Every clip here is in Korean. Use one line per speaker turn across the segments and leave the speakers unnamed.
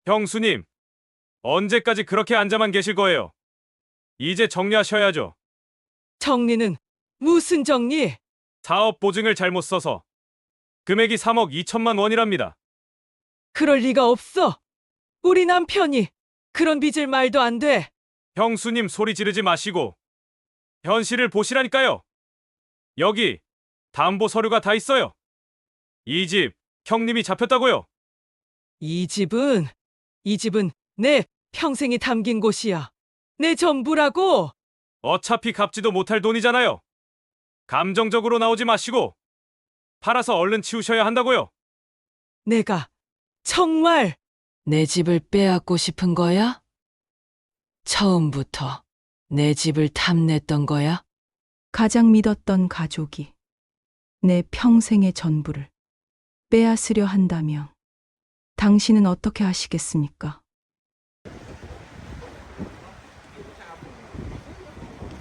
형수님, 언제까지 그렇게 앉아만 계실 거예요? 이제 정리하셔야죠.
정리는 무슨 정리?
사업 보증을 잘못 써서 금액이 3억 2천만 원이랍니다.
그럴 리가 없어. 우리 남편이 그런 빚을 말도 안 돼.
형수님 소리 지르지 마시고 현실을 보시라니까요. 여기 담보 서류가 다 있어요. 이 집 형님이 잡혔다고요.
이 집은, 이 집은 내 평생이 담긴 곳이야. 내 전부라고.
어차피 갚지도 못할 돈이잖아요. 감정적으로 나오지 마시고 팔아서 얼른 치우셔야 한다고요.
내가 정말 내 집을 빼앗고 싶은 거야? 처음부터 내 집을 탐냈던 거야?
가장 믿었던 가족이 내 평생의 전부를 빼앗으려 한다면 당신은 어떻게 하시겠습니까?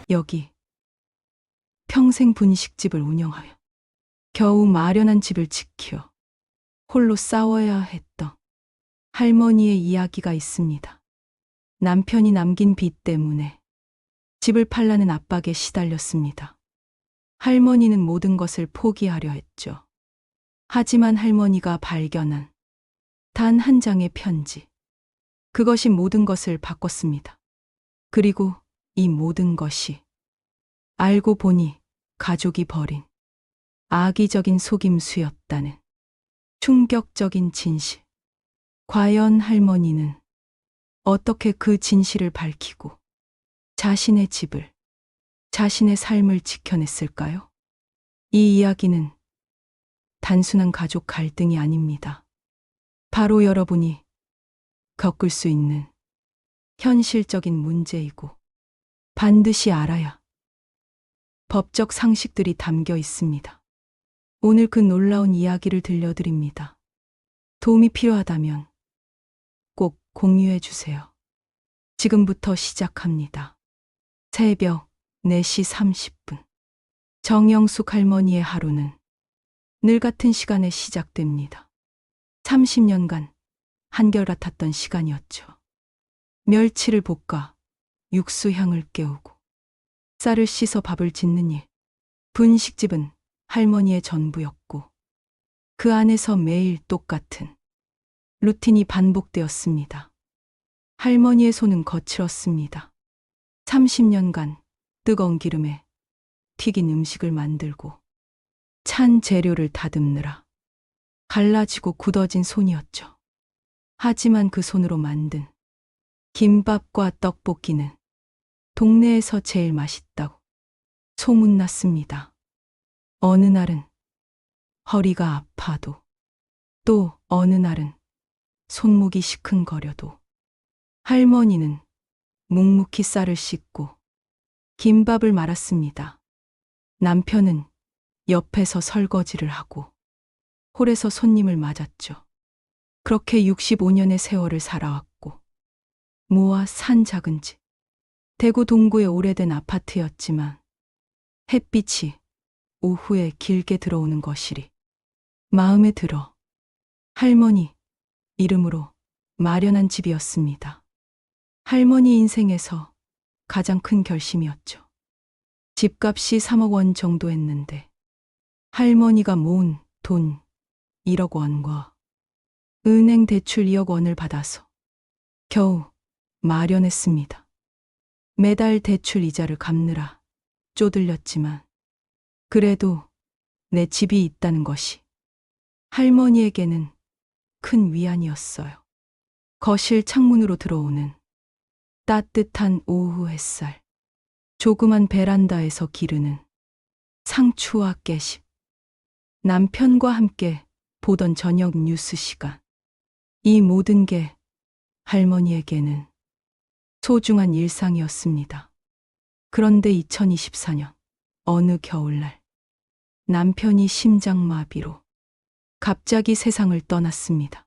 여기 평생 분식집을 운영하며 겨우 마련한 집을 지켜 홀로 싸워야 했던 할머니의 이야기가 있습니다. 남편이 남긴 빚 때문에 집을 팔라는 압박에 시달렸습니다. 할머니는 모든 것을 포기하려 했죠. 하지만 할머니가 발견한 단 한 장의 편지. 그것이 모든 것을 바꿨습니다. 그리고 이 모든 것이 알고 보니 가족이 벌인 악의적인 속임수였다는 충격적인 진실. 과연 할머니는 어떻게 그 진실을 밝히고 자신의 집을, 자신의 삶을 지켜냈을까요? 이 이야기는 단순한 가족 갈등이 아닙니다. 바로 여러분이 겪을 수 있는 현실적인 문제이고 반드시 알아야 법적 상식들이 담겨 있습니다. 오늘 그 놀라운 이야기를 들려드립니다. 도움이 필요하다면 꼭 공유해 주세요. 지금부터 시작합니다. 새벽 4시 30분. 정영숙 할머니의 하루는 늘 같은 시간에 시작됩니다. 30년간 한결같았던 시간이었죠. 멸치를 볶아 육수 향을 깨우고 쌀을 씻어 밥을 짓는 일. 분식집은 할머니의 전부였고 그 안에서 매일 똑같은 루틴이 반복되었습니다. 할머니의 손은 거칠었습니다. 30년간 뜨거운 기름에 튀긴 음식을 만들고 찬 재료를 다듬느라 갈라지고 굳어진 손이었죠. 하지만 그 손으로 만든 김밥과 떡볶이는 동네에서 제일 맛있다고 소문났습니다. 어느 날은 허리가 아파도, 또 어느 날은 손목이 시큰거려도 할머니는 묵묵히 쌀을 씻고 김밥을 말았습니다. 남편은 옆에서 설거지를 하고 홀에서 손님을 맞았죠. 그렇게 65년의 세월을 살아왔고 모아 산 작은 집. 대구 동구의 오래된 아파트였지만 햇빛이 오후에 길게 들어오는 거실이 마음에 들어 할머니 이름으로 마련한 집이었습니다. 할머니 인생에서 가장 큰 결심이었죠. 집값이 3억 원 정도 했는데 할머니가 모은 돈 1억 원과 은행 대출 2억 원을 받아서 겨우 마련했습니다. 매달 대출 이자를 갚느라 쪼들렸지만 그래도 내 집이 있다는 것이 할머니에게는 큰 위안이었어요. 거실 창문으로 들어오는 따뜻한 오후 햇살, 조그만 베란다에서 기르는 상추와 깨십, 남편과 함께 보던 저녁 뉴스 시간. 이 모든 게 할머니에게는 소중한 일상이었습니다. 그런데 2024년 어느 겨울날 남편이 심장마비로 갑자기 세상을 떠났습니다.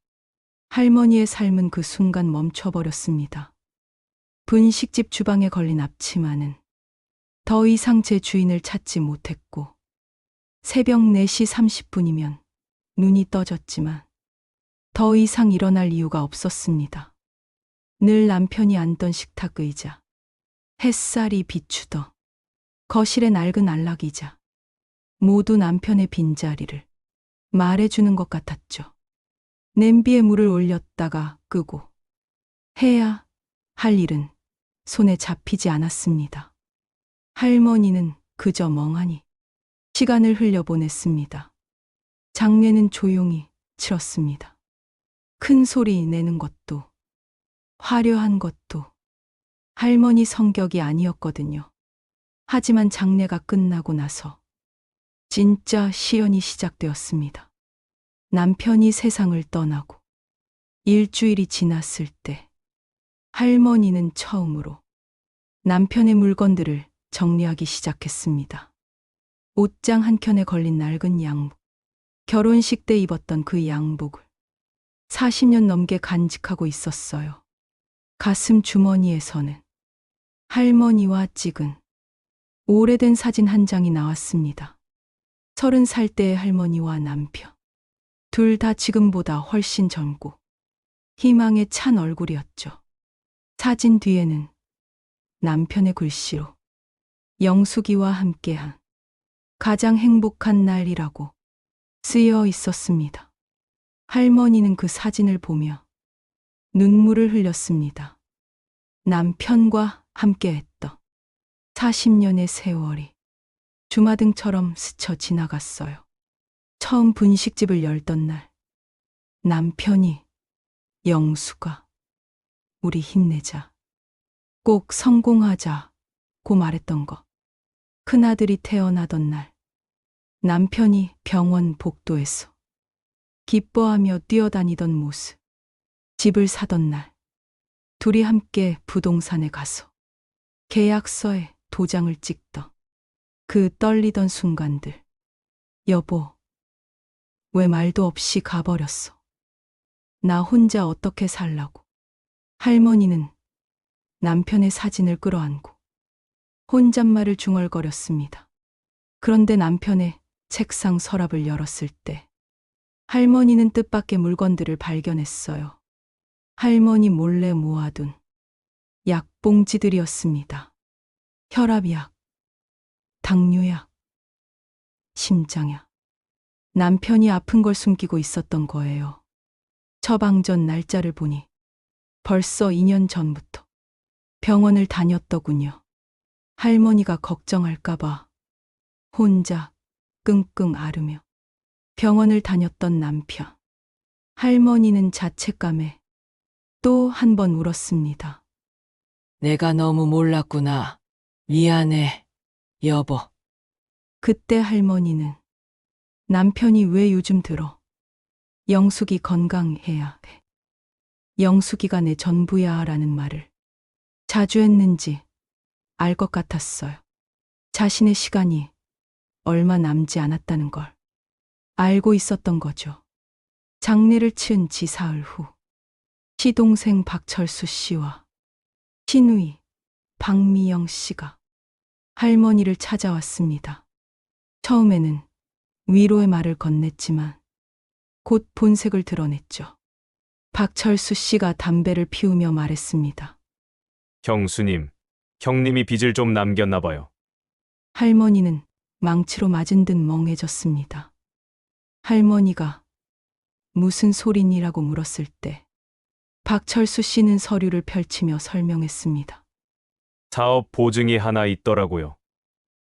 할머니의 삶은 그 순간 멈춰버렸습니다. 분식집 주방에 걸린 앞치마는 더 이상 제 주인을 찾지 못했고 새벽 4시 30분이면 눈이 떠졌지만 더 이상 일어날 이유가 없었습니다. 늘 남편이 앉던 식탁 의자, 햇살이 비추던 거실의 낡은 안락의자, 모두 남편의 빈자리를 말해주는 것 같았죠. 냄비에 물을 올렸다가 끄고 해야 할 일은 손에 잡히지 않았습니다. 할머니는 그저 멍하니 시간을 흘려보냈습니다. 장례는 조용히 치렀습니다. 큰 소리 내는 것도 화려한 것도 할머니 성격이 아니었거든요. 하지만 장례가 끝나고 나서 진짜 시연이 시작되었습니다. 남편이 세상을 떠나고 일주일이 지났을 때 할머니는 처음으로 남편의 물건들을 정리하기 시작했습니다. 옷장 한 켠에 걸린 낡은 양복, 결혼식 때 입었던 그 양복을 40년 넘게 간직하고 있었어요. 가슴 주머니에서는 할머니와 찍은 오래된 사진 한 장이 나왔습니다. 30살 때의 할머니와 남편. 둘 다 지금보다 훨씬 젊고 희망에 찬 얼굴이었죠. 사진 뒤에는 남편의 글씨로 영숙이와 함께한 가장 행복한 날이라고 쓰여 있었습니다. 할머니는 그 사진을 보며 눈물을 흘렸습니다. 남편과 함께했던 40년의 세월이 주마등처럼 스쳐 지나갔어요. 처음 분식집을 열던 날, 남편이 영수가 우리 힘내자, 꼭 성공하자고 말했던 거. 큰아들이 태어나던 날, 남편이 병원 복도에서 기뻐하며 뛰어다니던 모습. 집을 사던 날, 둘이 함께 부동산에 가서 계약서에 도장을 찍던 그 떨리던 순간들. 여보, 왜 말도 없이 가버렸어? 나 혼자 어떻게 살라고? 할머니는 남편의 사진을 끌어안고 혼잣말을 중얼거렸습니다. 그런데 남편의 책상 서랍을 열었을 때 할머니는 뜻밖의 물건들을 발견했어요. 할머니 몰래 모아둔 약봉지들이었습니다. 혈압약, 당뇨약, 심장약. 남편이 아픈 걸 숨기고 있었던 거예요. 처방전 날짜를 보니 벌써 2년 전부터 병원을 다녔더군요. 할머니가 걱정할까봐 혼자 끙끙 앓으며 병원을 다녔던 남편. 할머니는 자책감에 또 한 번 울었습니다.
내가 너무 몰랐구나. 미안해, 여보.
그때 할머니는 남편이 왜 요즘 들어 영숙이 건강해야 해, 영숙이가 내 전부야 라는 말을 자주 했는지 알 것 같았어요. 자신의 시간이 얼마 남지 않았다는 걸 알고 있었던 거죠. 장례를 치른 지 사흘 후, 시동생 박철수 씨와 시누이 박미영 씨가 할머니를 찾아왔습니다. 처음에는 위로의 말을 건넸지만 곧 본색을 드러냈죠. 박철수 씨가 담배를 피우며 말했습니다.
형수님, 형님이 빚을 좀 남겼나 봐요.
할머니는 망치로 맞은 듯 멍해졌습니다. 할머니가 무슨 소리니라고 물었을 때 박철수 씨는 서류를 펼치며 설명했습니다.
사업 보증이 하나 있더라고요.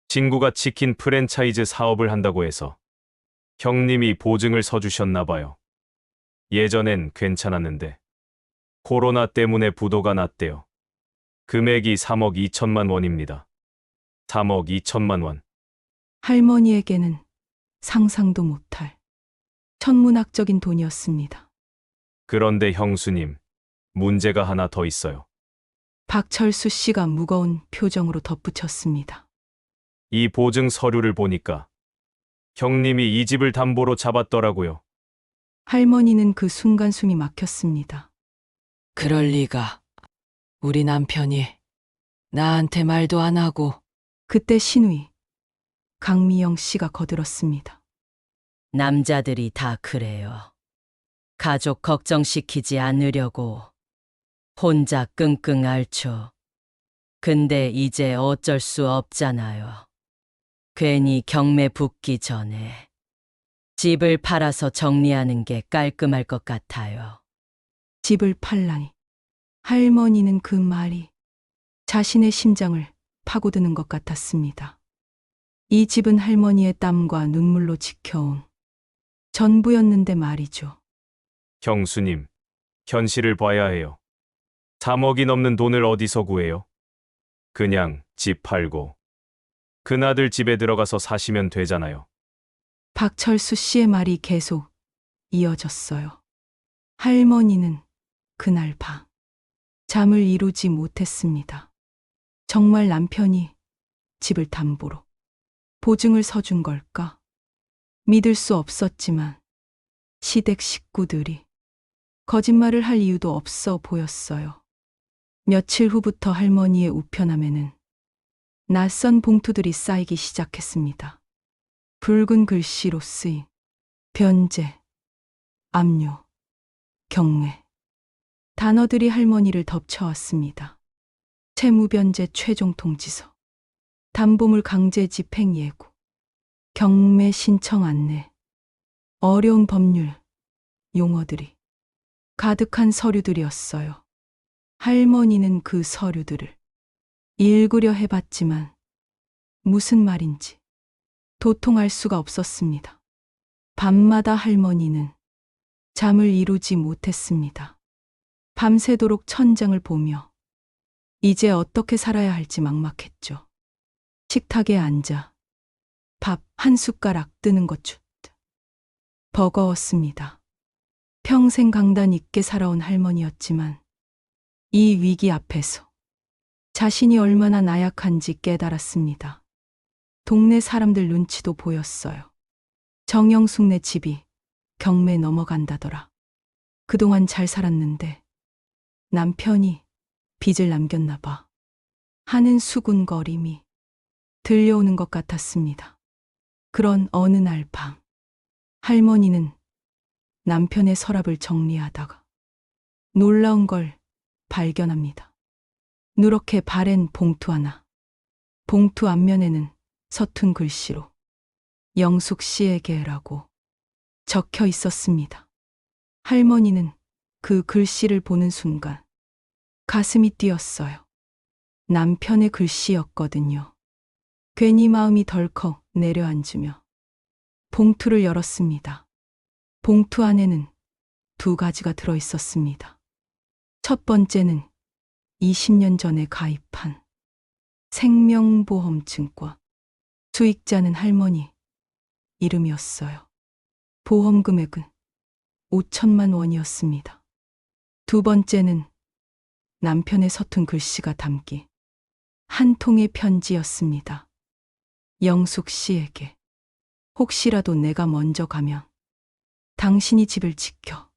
친구가 치킨 프랜차이즈 사업을 한다고 해서 형님이 보증을 서주셨나 봐요. 예전엔 괜찮았는데 코로나 때문에 부도가 났대요. 금액이 3억 2천만 원입니다. 3억 2천만 원.
할머니에게는 상상도 못할 천문학적인 돈이었습니다.
그런데 형수님, 문제가 하나 더 있어요.
박철수 씨가 무거운 표정으로 덧붙였습니다.
이 보증 서류를 보니까 형님이 이 집을 담보로 잡았더라고요.
할머니는 그 순간 숨이 막혔습니다.
그럴 리가. 우리 남편이 나한테 말도 안 하고.
그때 시누이 강미영 씨가 거들었습니다.
남자들이 다 그래요. 가족 걱정시키지 않으려고 혼자 끙끙 앓죠. 근데 이제 어쩔 수 없잖아요. 괜히 경매 붙기 전에 집을 팔아서 정리하는 게 깔끔할 것 같아요.
집을 팔라니. 할머니는 그 말이 자신의 심장을 파고드는 것 같았습니다. 이 집은 할머니의 땀과 눈물로 지켜온 전부였는데 말이죠.
형수님, 현실을 봐야 해요. 3억이 넘는 돈을 어디서 구해요? 그냥 집 팔고 그나들 집에 들어가서 사시면 되잖아요.
박철수 씨의 말이 계속 이어졌어요. 할머니는 그날 밤 잠을 이루지 못했습니다. 정말 남편이 집을 담보로 보증을 서준 걸까? 믿을 수 없었지만 시댁 식구들이 거짓말을 할 이유도 없어 보였어요. 며칠 후부터 할머니의 우편함에는 낯선 봉투들이 쌓이기 시작했습니다. 붉은 글씨로 쓰인 변제, 압류, 경매. 단어들이 할머니를 덮쳐왔습니다. 채무변제 최종 통지서, 담보물 강제 집행 예고, 경매 신청 안내, 어려운 법률 용어들이 가득한 서류들이었어요. 할머니는 그 서류들을 읽으려 해봤지만 무슨 말인지 도통할 수가 없었습니다. 밤마다 할머니는 잠을 이루지 못했습니다. 밤새도록 천장을 보며 이제 어떻게 살아야 할지 막막했죠. 식탁에 앉아 밥 한 숟가락 뜨는 것 주 버거웠습니다. 평생 강단 있게 살아온 할머니였지만 이 위기 앞에서 자신이 얼마나 나약한지 깨달았습니다. 동네 사람들 눈치도 보였어요. 정영숙네 집이 경매 넘어간다더라. 그동안 잘 살았는데 남편이 빚을 남겼나 봐 하는 수군거림이 들려오는 것 같았습니다. 그런 어느 날 밤 할머니는 남편의 서랍을 정리하다가 놀라운 걸 발견합니다. 누렇게 바랜 봉투 하나. 봉투 앞면에는 서툰 글씨로 영숙 씨에게라고 적혀 있었습니다. 할머니는 그 글씨를 보는 순간 가슴이 뛰었어요. 남편의 글씨였거든요. 괜히 마음이 덜컥 내려앉으며 봉투를 열었습니다. 봉투 안에는 두 가지가 들어 있었습니다. 첫 번째는 20년 전에 가입한 생명보험증과 수익자는 할머니 이름이었어요. 보험 금액은 5천만 원이었습니다. 두 번째는 남편의 서툰 글씨가 담긴 한 통의 편지였습니다. 영숙 씨에게 혹시라도 내가 먼저 가면 당신이 집을 지켜.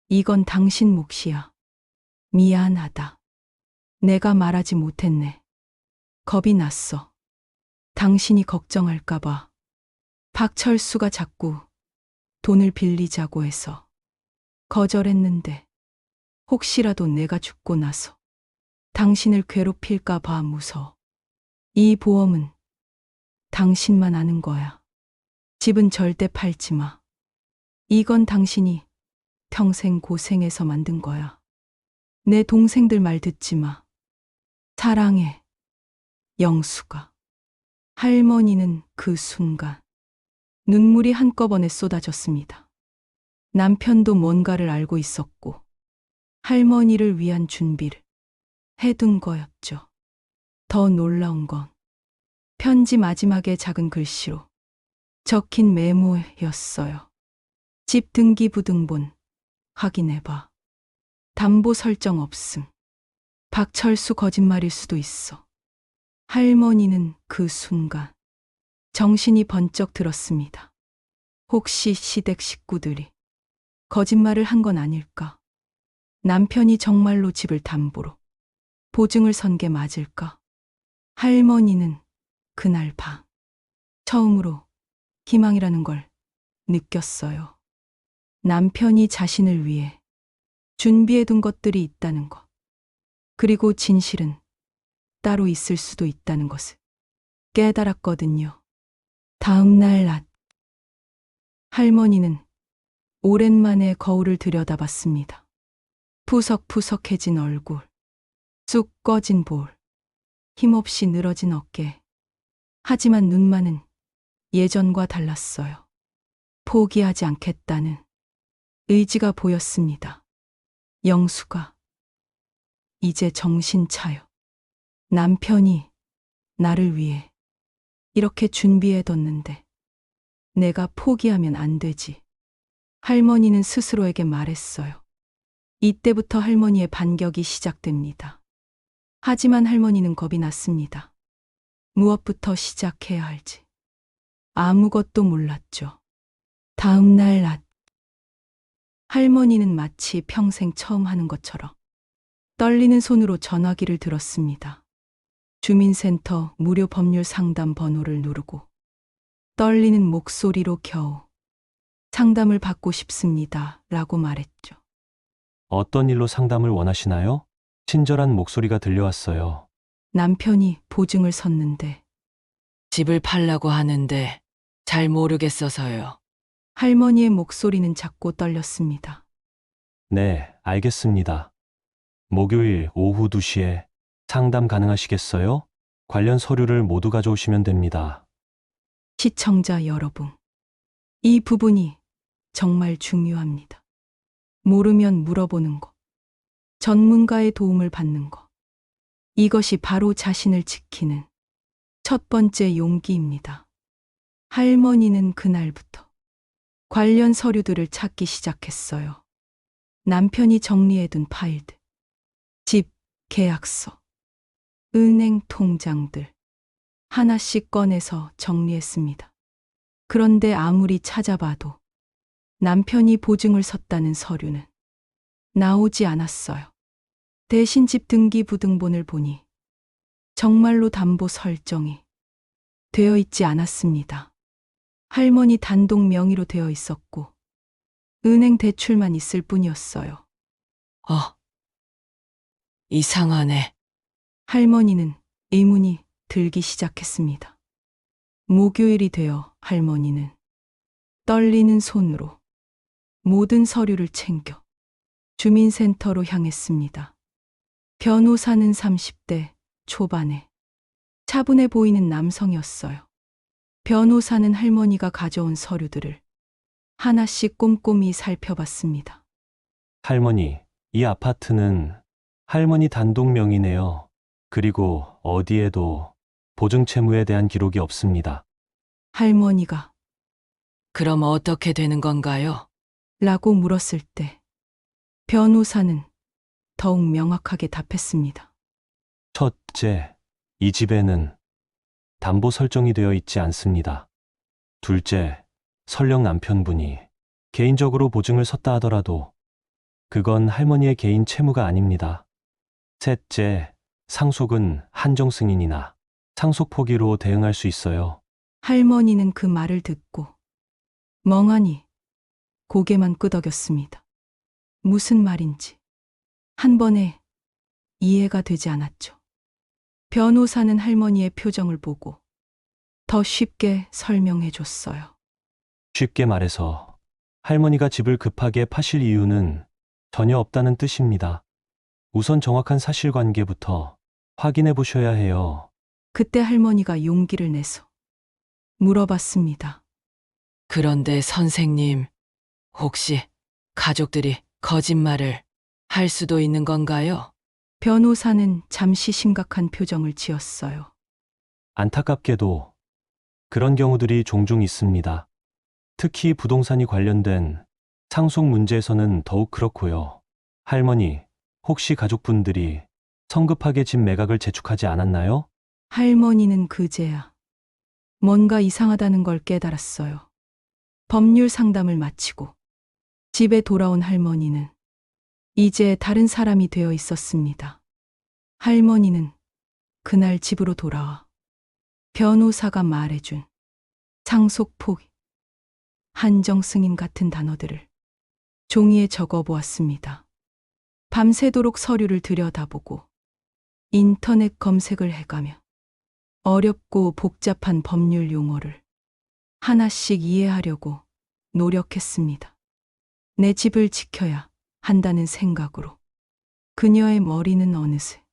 이건 당신 몫이야. 미안하다. 내가 말하지 못했네. 겁이 났어. 당신이 걱정할까봐. 박철수가 자꾸 돈을 빌리자고 해서 거절했는데 혹시라도 내가 죽고 나서 당신을 괴롭힐까봐 무서워. 이 보험은 당신만 아는 거야. 집은 절대 팔지 마. 이건 당신이 평생 고생해서 만든 거야. 내 동생들 말 듣지 마. 사랑해. 영수가. 할머니는 그 순간 눈물이 한꺼번에 쏟아졌습니다. 남편도 뭔가를 알고 있었고 할머니를 위한 준비를 해둔 거였죠. 더 놀라운 건 편지 마지막에 작은 글씨로 적힌 메모였어요. 집 등기부등본 확인해봐. 담보 설정 없음. 박철수 거짓말일 수도 있어. 할머니는 그 순간 정신이 번쩍 들었습니다. 혹시 시댁 식구들이 거짓말을 한 건 아닐까? 남편이 정말로 집을 담보로 보증을 선 게 맞을까? 할머니는 그날 밤 처음으로 희망이라는 걸 느꼈어요. 남편이 자신을 위해 준비해둔 것들이 있다는 것. 그리고 진실은 따로 있을 수도 있다는 것을 깨달았거든요. 다음 날 낮, 할머니는 오랜만에 거울을 들여다봤습니다. 푸석푸석해진 얼굴, 쑥 꺼진 볼, 힘없이 늘어진 어깨. 하지만 눈만은 예전과 달랐어요. 포기하지 않겠다는 의지가 보였습니다. 영수가 이제 정신 차려. 남편이 나를 위해 이렇게 준비해뒀는데 내가 포기하면 안 되지. 할머니는 스스로에게 말했어요. 이때부터 할머니의 반격이 시작됩니다. 하지만 할머니는 겁이 났습니다. 무엇부터 시작해야 할지 아무것도 몰랐죠. 다음 날 낮, 할머니는 마치 평생 처음 하는 것처럼 떨리는 손으로 전화기를 들었습니다. 주민센터 무료 법률 상담 번호를 누르고 떨리는 목소리로 겨우 상담을 받고 싶습니다. 라고 말했죠.
어떤 일로 상담을 원하시나요? 친절한 목소리가 들려왔어요.
남편이 보증을 섰는데
집을 팔라고 하는데 잘 모르겠어서요.
할머니의 목소리는 작고 떨렸습니다.
네, 알겠습니다. 목요일 오후 2시에 상담 가능하시겠어요? 관련 서류를 모두 가져오시면 됩니다.
시청자 여러분, 이 부분이 정말 중요합니다. 모르면 물어보는 것, 전문가의 도움을 받는 것. 이것이 바로 자신을 지키는 첫 번째 용기입니다. 할머니는 그날부터 관련 서류들을 찾기 시작했어요. 남편이 정리해둔 파일들, 집, 계약서, 은행 통장들 하나씩 꺼내서 정리했습니다. 그런데 아무리 찾아봐도 남편이 보증을 섰다는 서류는 나오지 않았어요. 대신 집 등기부등본을 보니 정말로 담보 설정이 되어 있지 않았습니다. 할머니 단독 명의로 되어 있었고 은행 대출만 있을 뿐이었어요.
이상하네.
할머니는 의문이 들기 시작했습니다. 목요일이 되어 할머니는 떨리는 손으로 모든 서류를 챙겨 주민센터로 향했습니다. 변호사는 30대 초반에 차분해 보이는 남성이었어요. 변호사는 할머니가 가져온 서류들을 하나씩 꼼꼼히 살펴봤습니다.
할머니, 이 아파트는 할머니 단독 명의네요. 그리고 어디에도 보증 채무에 대한 기록이 없습니다.
할머니가
그럼 어떻게 되는 건가요?
라고 물었을 때 변호사는 더욱 명확하게 답했습니다.
첫째, 이 집에는 담보 설정이 되어 있지 않습니다. 둘째, 설령 남편분이 개인적으로 보증을 섰다 하더라도 그건 할머니의 개인 채무가 아닙니다. 셋째, 상속은 한정 승인이나 상속 포기로 대응할 수 있어요.
할머니는 그 말을 듣고 멍하니 고개만 끄덕였습니다. 무슨 말인지 한 번에 이해가 되지 않았죠. 변호사는 할머니의 표정을 보고 더 쉽게 설명해 줬어요.
쉽게 말해서 할머니가 집을 급하게 파실 이유는 전혀 없다는 뜻입니다. 우선 정확한 사실관계부터 확인해 보셔야 해요.
그때 할머니가 용기를 내서 물어봤습니다.
그런데 선생님, 혹시 가족들이 거짓말을 할 수도 있는 건가요?
변호사는 잠시 심각한 표정을 지었어요.
안타깝게도 그런 경우들이 종종 있습니다. 특히 부동산이 관련된 상속 문제에서는 더욱 그렇고요. 할머니, 혹시 가족분들이 성급하게 집 매각을 재촉하지 않았나요?
할머니는 그제야 뭔가 이상하다는 걸 깨달았어요. 법률 상담을 마치고 집에 돌아온 할머니는 이제 다른 사람이 되어 있었습니다. 할머니는 그날 집으로 돌아와 변호사가 말해준 상속 포기, 한정 승인 같은 단어들을 종이에 적어 보았습니다. 밤새도록 서류를 들여다보고 인터넷 검색을 해가며 어렵고 복잡한 법률 용어를 하나씩 이해하려고 노력했습니다. 내 집을 지켜야 한다는 생각으로 그녀의 머리는 어느새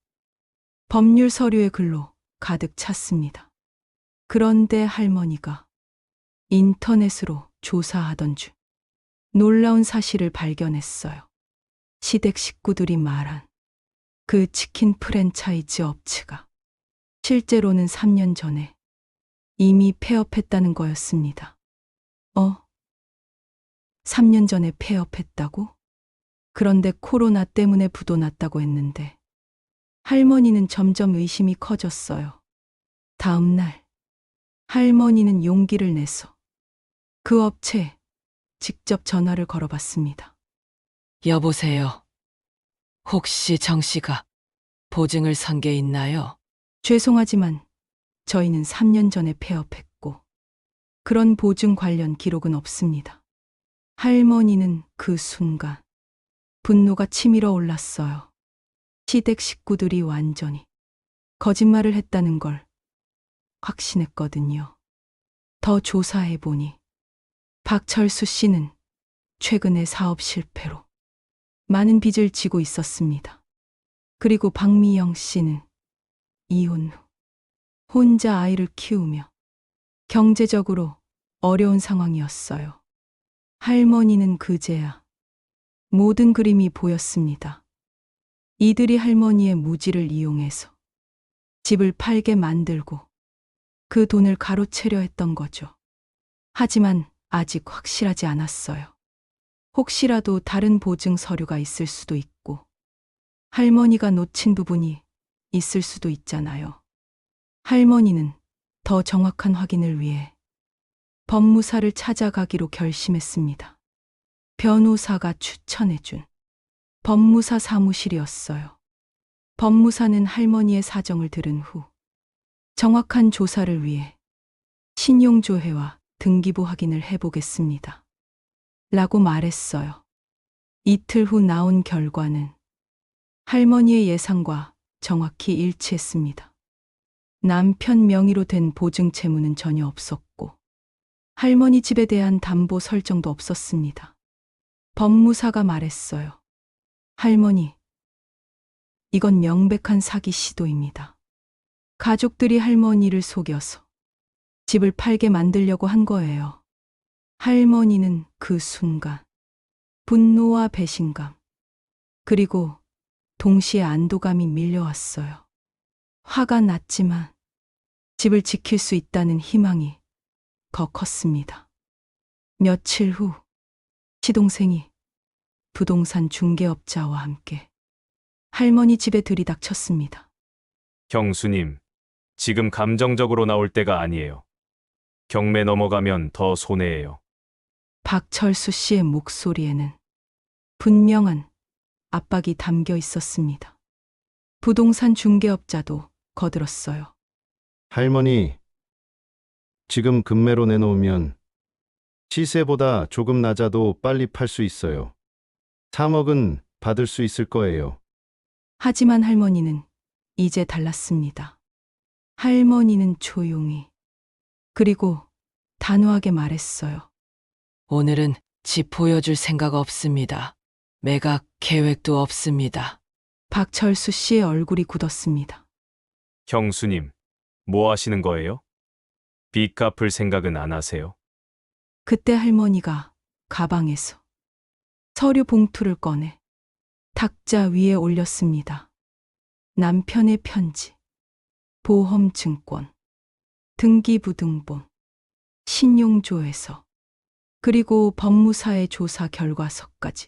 법률 서류의 글로 가득 찼습니다. 그런데 할머니가 인터넷으로 조사하던 중 놀라운 사실을 발견했어요. 시댁 식구들이 말한 그 치킨 프랜차이즈 업체가 실제로는 3년 전에 이미 폐업했다는 거였습니다. 3년 전에 폐업했다고? 그런데 코로나 때문에 부도 났다고 했는데 할머니는 점점 의심이 커졌어요. 다음 날 할머니는 용기를 내서 그 업체에 직접 전화를 걸어봤습니다.
여보세요. 혹시 정 씨가 보증을 선 게 있나요?
죄송하지만 저희는 3년 전에 폐업했고 그런 보증 관련 기록은 없습니다. 할머니는 그 순간 분노가 치밀어 올랐어요. 시댁 식구들이 완전히 거짓말을 했다는 걸 확신했거든요. 더 조사해 보니 박철수 씨는 최근에 사업 실패로 많은 빚을 지고 있었습니다. 그리고 박미영 씨는 이혼 후 혼자 아이를 키우며 경제적으로 어려운 상황이었어요. 할머니는 그제야 모든 그림이 보였습니다. 이들이 할머니의 무지를 이용해서 집을 팔게 만들고 그 돈을 가로채려 했던 거죠. 하지만 아직 확실하지 않았어요. 혹시라도 다른 보증 서류가 있을 수도 있고 할머니가 놓친 부분이 있을 수도 있잖아요. 할머니는 더 정확한 확인을 위해 법무사를 찾아가기로 결심했습니다. 변호사가 추천해준 법무사 사무실이었어요. 법무사는 할머니의 사정을 들은 후 정확한 조사를 위해 신용조회와 등기부 확인을 해보겠습니다. 라고 말했어요. 이틀 후 나온 결과는 할머니의 예상과 정확히 일치했습니다. 남편 명의로 된 보증 채무는 전혀 없었고 할머니 집에 대한 담보 설정도 없었습니다. 법무사가 말했어요. 할머니, 이건 명백한 사기 시도입니다. 가족들이 할머니를 속여서 집을 팔게 만들려고 한 거예요. 할머니는 그 순간 분노와 배신감, 그리고 동시에 안도감이 밀려왔어요. 화가 났지만 집을 지킬 수 있다는 희망이 더 컸습니다. 며칠 후 시동생이 부동산 중개업자와 함께 할머니 집에 들이닥쳤습니다.
형수님, 지금 감정적으로 나올 때가 아니에요. 경매 넘어가면 더 손해예요.
박철수 씨의 목소리에는 분명한 압박이 담겨 있었습니다. 부동산 중개업자도 거들었어요.
할머니, 지금 금매로 내놓으면 시세보다 조금 낮아도 빨리 팔 수 있어요. 3억은 받을 수 있을 거예요.
하지만 할머니는 이제 달랐습니다. 할머니는 조용히 그리고 단호하게 말했어요.
오늘은 집 보여줄 생각 없습니다. 매각 계획도 없습니다.
박철수 씨의 얼굴이 굳었습니다.
형수님, 뭐 하시는 거예요? 빚 갚을 생각은 안 하세요?
그때 할머니가 가방에서 서류 봉투를 꺼내 탁자 위에 올렸습니다. 남편의 편지, 보험증권, 등기부등본, 신용조회서, 그리고 법무사의 조사 결과서까지.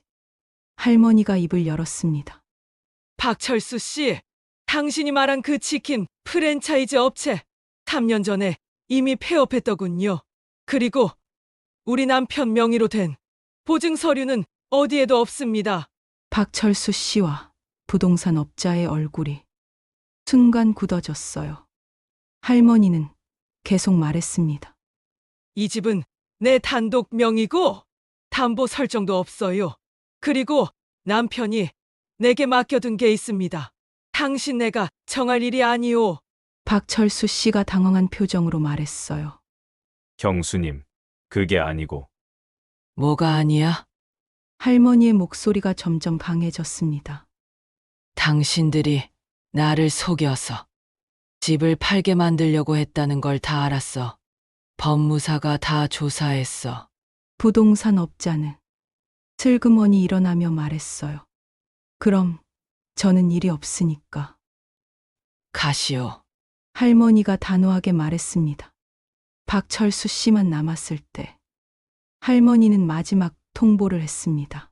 할머니가 입을 열었습니다.
박철수 씨, 당신이 말한 그 치킨 프랜차이즈 업체 3년 전에 이미 폐업했더군요. 그리고 우리 남편 명의로 된 보증 서류는 어디에도 없습니다.
박철수 씨와 부동산 업자의 얼굴이 순간 굳어졌어요. 할머니는 계속 말했습니다.
이 집은 내 단독 명의고 담보 설정도 없어요. 그리고 남편이 내게 맡겨둔 게 있습니다. 당신 내가 정할 일이 아니오.
박철수 씨가 당황한 표정으로 말했어요.
경수님, 그게 아니고
뭐가 아니야?
할머니의 목소리가 점점 강해졌습니다.
당신들이 나를 속여서 집을 팔게 만들려고 했다는 걸 다 알았어. 법무사가 다 조사했어.
부동산 업자는 슬그머니 일어나며 말했어요. 그럼 저는 일이 없으니까.
가시오.
할머니가 단호하게 말했습니다. 박철수 씨만 남았을 때 할머니는 마지막 통보를 했습니다.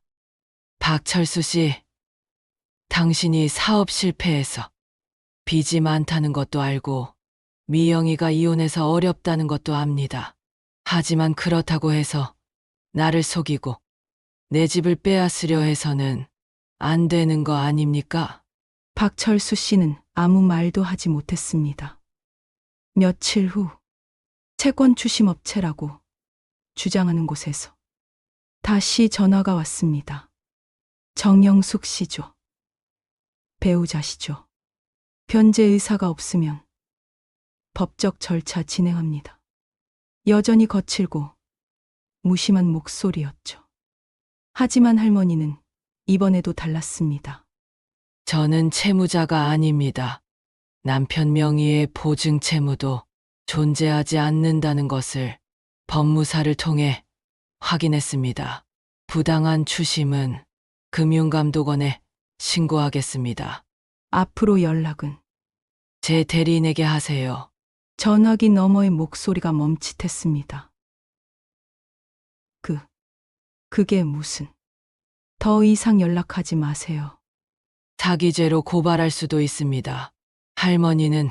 박철수 씨, 당신이 사업 실패해서 빚이 많다는 것도 알고 미영이가 이혼해서 어렵다는 것도 압니다. 하지만 그렇다고 해서 나를 속이고 내 집을 빼앗으려 해서는 안 되는 거 아닙니까?
박철수 씨는 아무 말도 하지 못했습니다. 며칠 후 채권 추심업체라고 주장하는 곳에서 다시 전화가 왔습니다. 정영숙 씨죠. 배우자시죠. 변제 의사가 없으면 법적 절차 진행합니다. 여전히 거칠고 무심한 목소리였죠. 하지만 할머니는 이번에도 달랐습니다.
저는 채무자가 아닙니다. 남편 명의의 보증 채무도 존재하지 않는다는 것을 법무사를 통해 확인했습니다. 부당한 추심은 금융감독원에 신고하겠습니다.
앞으로 연락은
제 대리인에게 하세요.
전화기 너머의 목소리가 멈칫했습니다. 그게 무슨. 더 이상 연락하지 마세요.
사기죄로 고발할 수도 있습니다. 할머니는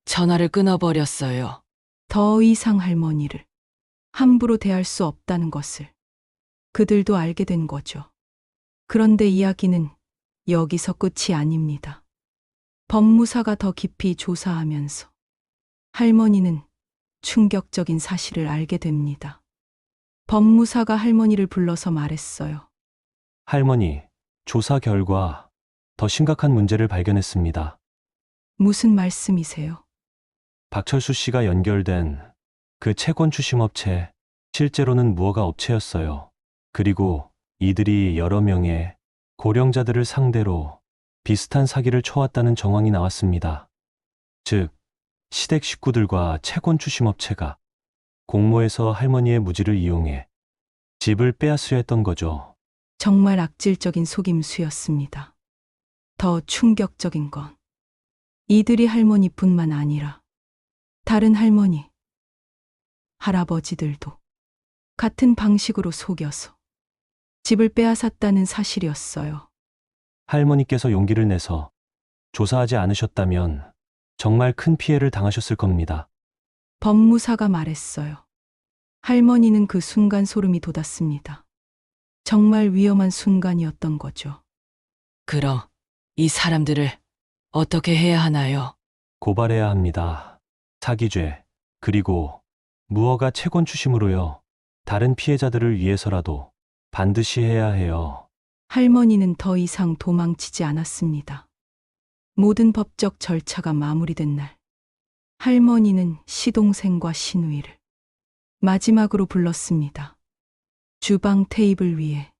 전화를 끊어버렸어요.
더 이상 할머니를 함부로 대할 수 없다는 것을 그들도 알게 된 거죠. 그런데 이야기는 여기서 끝이 아닙니다. 법무사가 더 깊이 조사하면서 할머니는 충격적인 사실을 알게 됩니다. 법무사가 할머니를 불러서 말했어요.
할머니, 조사 결과 더 심각한 문제를 발견했습니다.
무슨 말씀이세요?
박철수 씨가 연결된 그 채권 추심업체, 실제로는 무허가 업체였어요. 그리고 이들이 여러 명의 고령자들을 상대로 비슷한 사기를 쳐왔다는 정황이 나왔습니다. 즉, 시댁 식구들과 채권 추심업체가 공모해서 할머니의 무지를 이용해 집을 빼앗으려 했던 거죠.
정말 악질적인 속임수였습니다. 더 충격적인 건 이들이 할머니뿐만 아니라 다른 할머니, 할아버지들도 같은 방식으로 속여서 집을 빼앗았다는 사실이었어요.
할머니께서 용기를 내서 조사하지 않으셨다면 정말 큰 피해를 당하셨을 겁니다.
법무사가 말했어요. 할머니는 그 순간 소름이 돋았습니다. 정말 위험한 순간이었던 거죠.
그럼 이 사람들을 어떻게 해야 하나요?
고발해야 합니다. 사기죄, 그리고 무허가 채권 추심으로요. 다른 피해자들을 위해서라도 반드시 해야 해요.
할머니는 더 이상 도망치지 않았습니다. 모든 법적 절차가 마무리된 날, 할머니는 시동생과 시누이를 마지막으로 불렀습니다. 주방 테이블 위에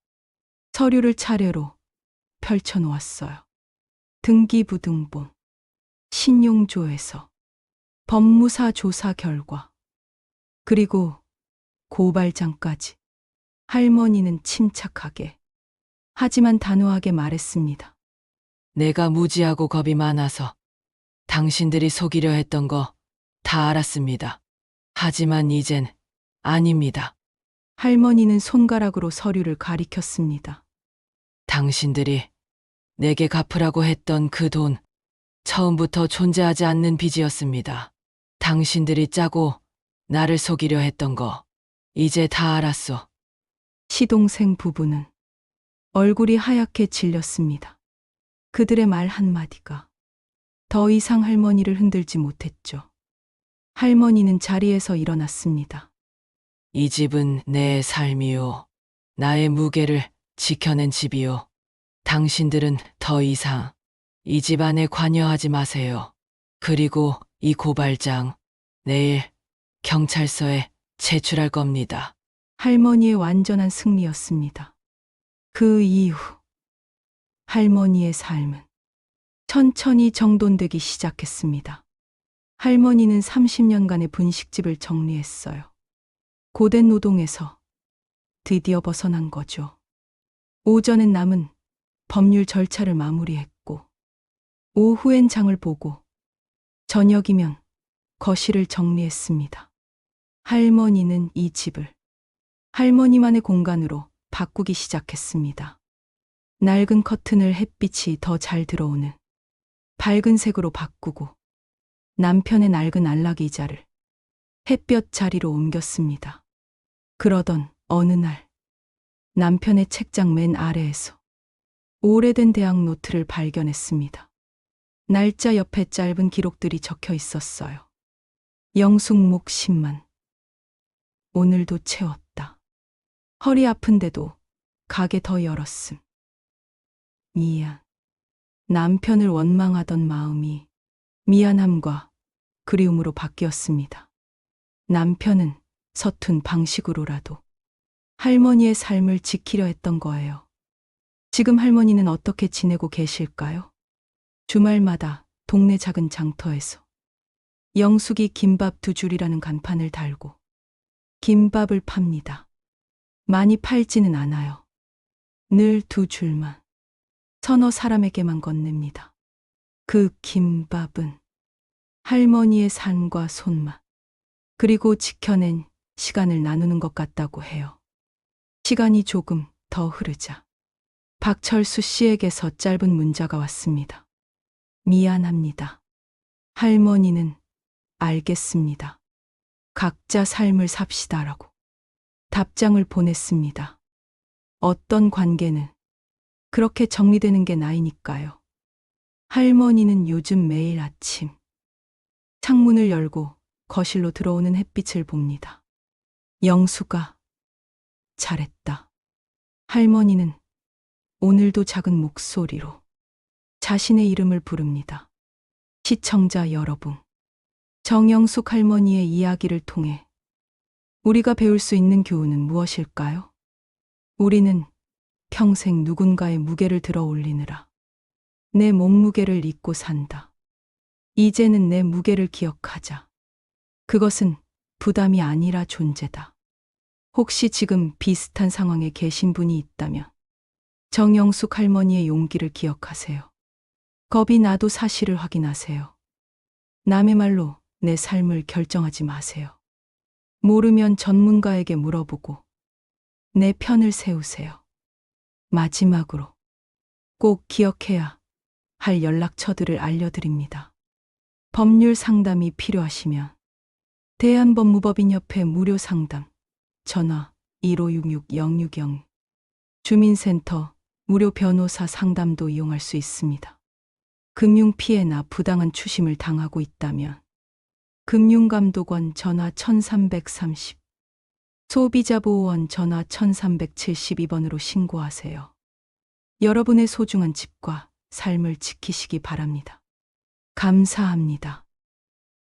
서류를 차례로 펼쳐놓았어요. 등기부등본, 신용조회서, 법무사 조사 결과, 그리고 고발장까지. 할머니는 침착하게, 하지만 단호하게 말했습니다.
내가 무지하고 겁이 많아서 당신들이 속이려 했던 거 다 알았습니다. 하지만 이젠 아닙니다.
할머니는 손가락으로 서류를 가리켰습니다.
당신들이 내게 갚으라고 했던 그 돈, 처음부터 존재하지 않는 빚이었습니다. 당신들이 짜고 나를 속이려 했던 거, 이제 다 알았어.
시동생 부부는 얼굴이 하얗게 질렸습니다. 그들의 말 한마디가 더 이상 할머니를 흔들지 못했죠. 할머니는 자리에서 일어났습니다.
이 집은 내 삶이요. 나의 무게를 지켜낸 집이요. 당신들은 더 이상 이 집안에 관여하지 마세요. 그리고 이 고발장 내일 경찰서에 제출할 겁니다.
할머니의 완전한 승리였습니다. 그 이후 할머니의 삶은 천천히 정돈되기 시작했습니다. 할머니는 30년간의 분식집을 정리했어요. 고된 노동에서 드디어 벗어난 거죠. 오전엔 남은 법률 절차를 마무리했고, 오후엔 장을 보고, 저녁이면 거실을 정리했습니다. 할머니는 이 집을 할머니만의 공간으로 바꾸기 시작했습니다. 낡은 커튼을 햇빛이 더 잘 들어오는 밝은 색으로 바꾸고, 남편의 낡은 안락 의자를 햇볕 자리로 옮겼습니다. 그러던 어느 날, 남편의 책장 맨 아래에서 오래된 대학 노트를 발견했습니다. 날짜 옆에 짧은 기록들이 적혀 있었어요. 영숙목 10만. 오늘도 채웠다. 허리 아픈데도 가게 더 열었음. 미안. 남편을 원망하던 마음이 미안함과 그리움으로 바뀌었습니다. 남편은 서툰 방식으로라도 할머니의 삶을 지키려 했던 거예요. 지금 할머니는 어떻게 지내고 계실까요? 주말마다 동네 작은 장터에서 영숙이 김밥 2줄이라는 간판을 달고 김밥을 팝니다. 많이 팔지는 않아요. 늘 2줄만. 서너 사람에게만 건넵니다. 그 김밥은 할머니의 삶과 손맛, 그리고 지켜낸 시간을 나누는 것 같다고 해요. 시간이 조금 더 흐르자 박철수 씨에게서 짧은 문자가 왔습니다. 미안합니다. 할머니는 알겠습니다. 각자 삶을 삽시다라고 답장을 보냈습니다. 어떤 관계는 그렇게 정리되는 게 나이니까요. 할머니는 요즘 매일 아침 창문을 열고 거실로 들어오는 햇빛을 봅니다. 영수가 잘했다. 할머니는 오늘도 작은 목소리로 자신의 이름을 부릅니다. 시청자 여러분, 정영숙 할머니의 이야기를 통해 우리가 배울 수 있는 교훈은 무엇일까요? 우리는 평생 누군가의 무게를 들어 올리느라 내 몸무게를 잊고 산다. 이제는 내 무게를 기억하자. 그것은 부담이 아니라 존재다. 혹시 지금 비슷한 상황에 계신 분이 있다면 정영숙 할머니의 용기를 기억하세요. 겁이 나도 사실을 확인하세요. 남의 말로 내 삶을 결정하지 마세요. 모르면 전문가에게 물어보고 내 편을 세우세요. 마지막으로 꼭 기억해야 할 연락처들을 알려드립니다. 법률 상담이 필요하시면 대한법무법인협회 무료 상담 전화 1566-060 주민센터 무료 변호사 상담도 이용할 수 있습니다. 금융피해나 부당한 추심을 당하고 있다면 금융감독원 전화 1330 소비자보호원 전화 1372번으로 신고하세요. 여러분의 소중한 집과 삶을 지키시기 바랍니다. 감사합니다.